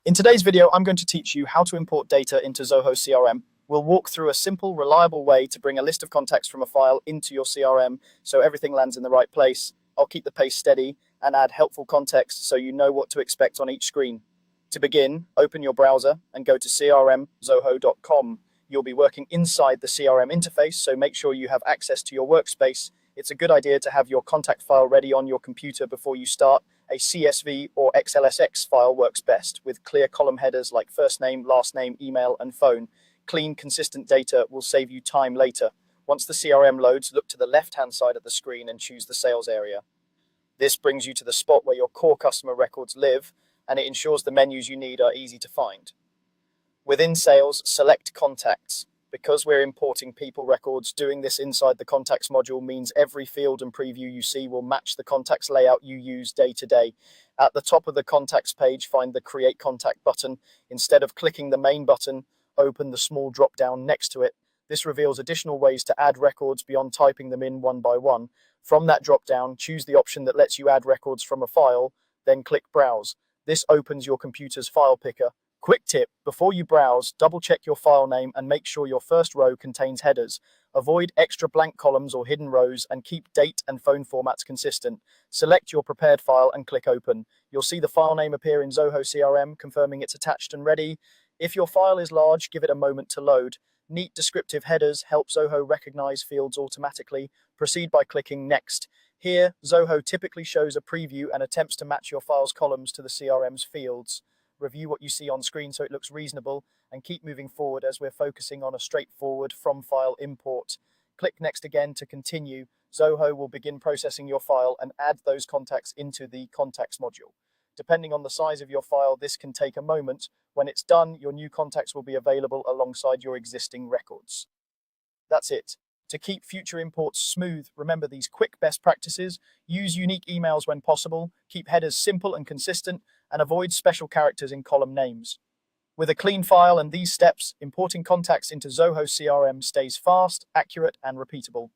In today's video, I'm going to teach you how to import data into Zoho CRM. We'll walk through a simple, reliable way to bring a list of contacts from a file into your CRM so everything lands in the right place. I'll keep the pace steady and add helpful context so you know what to expect on each screen. To begin, open your browser and go to crmzoho.com. You'll be working inside the CRM interface, so make sure you have access to your workspace. It's a good idea to have your contact file ready on your computer before you start. A CSV or XLSX file works best, with clear column headers like first name, last name, email, and phone. Clean, consistent data will save you time later. Once the CRM loads, look to the left-hand side of the screen and choose the sales area. This brings you to the spot where your core customer records live, and it ensures the menus you need are easy to find. Within sales, select contacts. Because we're importing people records, doing this inside the contacts module means every field and preview you see will match the contacts layout you use day to day. At the top of the contacts page, find the Create Contact button. Instead of clicking the main button, open the small drop down next to it. This reveals additional ways to add records beyond typing them in one by one. From that drop down, choose the option that lets you add records from a file, then click Browse. This opens your computer's file picker. Quick tip, before you browse, double-check your file name and make sure your first row contains headers. Avoid extra blank columns or hidden rows and keep date and phone formats consistent. Select your prepared file and click Open. You'll see the file name appear in Zoho CRM, confirming it's attached and ready. If your file is large, give it a moment to load. Neat descriptive headers help Zoho recognize fields automatically. Proceed by clicking Next. Here, Zoho typically shows a preview and attempts to match your file's columns to the CRM's fields. Review what you see on screen so it looks reasonable, and keep moving forward as we're focusing on a straightforward from file import. Click Next again to continue. Zoho will begin processing your file and add those contacts into the contacts module. Depending on the size of your file, this can take a moment. When it's done, your new contacts will be available alongside your existing records. That's it. To keep future imports smooth, remember these quick best practices. Use unique emails when possible, keep headers simple and consistent, and avoid special characters in column names. With a clean file and these steps, importing contacts into Zoho CRM stays fast, accurate, and repeatable.